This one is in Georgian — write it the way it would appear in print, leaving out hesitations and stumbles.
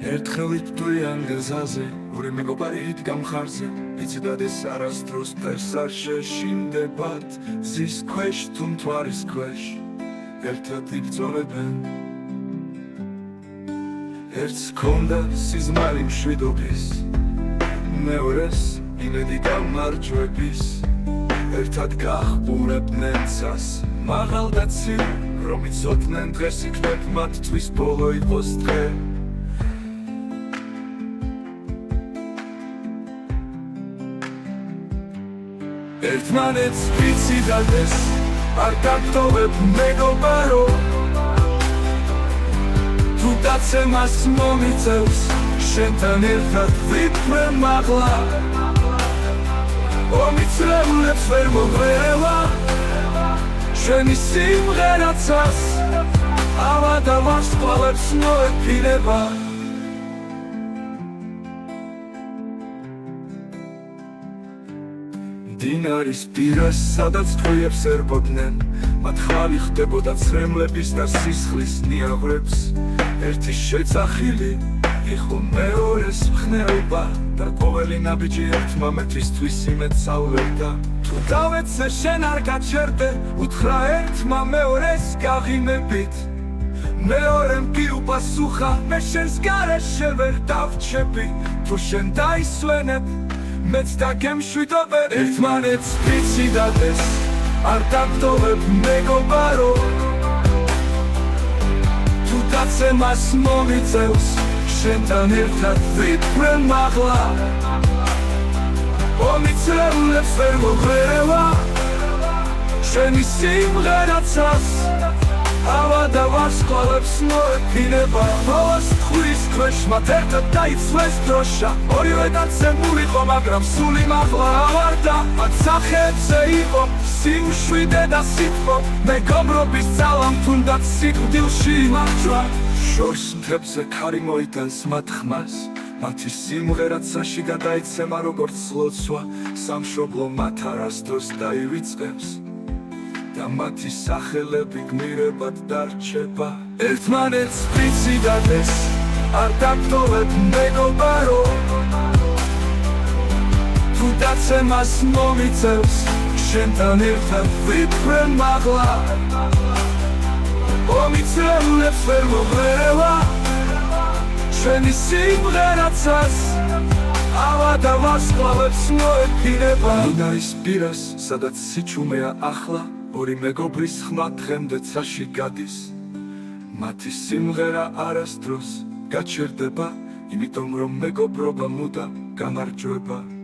ერთხელ იტყვიან გზაზე, ორი მეგობარი იდგა მხარზე, იცოდათ ეს არასდროს ფერს არ შეშინდებათ, ზის ქვეშ თუ მთვარის ქვეშ, ერთად იბრძოლებენ. ერთს ჰქონდა სიზმარი მშვიდობის, მეორეს იმედი გამარჯვების, ერთად გაჰყურებდნენ ცას, მაღალ და ცივ, რომ იცოდნენ დღეს იქნებ მათთვის ბოლო იყოს დღე. ერთმანეთს ვიციდადეს, არ გაგტოვებ მეგობარო, თუ დაცემას მომიწევს, შენთან ერთად ვიფრე მაღლა, ომიწრეულებს ვერ მოღერევა, შენი სიმღერაცას, ავა და ვარსკვლავებს მოეფინება. დინარის პირას, სადაც თვიებს ერბოდნენ, მათ ხალი ხდებოდა ცრემლების და სისხლის ნიაღვრებს. ერთი შეწახილი იყო მეორეს მხნეობა და ყოველი ნაბიჯი ერთმა მეტისთვის იმედს ალვერდა. თუ დავეცე შენ არ გაჩერდე, უთხრა ერთმა მეორეს გაღიმებით, მეორემ კი უპასუხა, მე შენს გარეშე ვერ დავრჩები, თუ შენ დაისვენებ, მეც დაგემშვიდობებ. ერთმანეთს ვიციდადეს, არ დაგტოვებ მეგობარო, თუ დაცემას მომიწევს, შენთან ერთად ვიფრე მაღლა, ომიწრეულებს ვერ მოღერევა, შენი სიმღერაცას, ავა და ვარსკვლავებს მოეფინება. ბოლოს თხრის ქვეშ მათ ერთად დაიცვეს დროშა, ორივე დაცემულიყო, მაგრამ სული მაღლა ავარდა. მათ სახეებზე იყო სიმშვიდე და სითბო, მეგობრობის ძალამ თუნდაც სიკვდილში იმარჯვა. შორს მთებზე ქარი მოიტანს მათ ხმას, მათი სიმღერაცაში გადაიცემა როგორც ლოცვა, სამშობლო მათ არასდროს დაივიწყებს და მათი სახელები გმირებად დარჩება. ერთმანეთს ვიციდადეს, არ დაგტოვებ მეგობარო, თუ დაცემას მომიწევს, შენთან ერთად ვიფრე მაღლა, ომიწრეულებს ვერ მოღერევა, შენი სიმღერაცას, ავა და ვარსკვლავებს მოეფინება. დინარის პირას, სადაც სიჩუმეა ახლა, ორი მეგობრის ხმა დღემდე ცაში გადის, მათი სიმღერა არასდროს გაჩერდება, იმიტომ რომ მეგობრობა მუდამ გამარჯვება.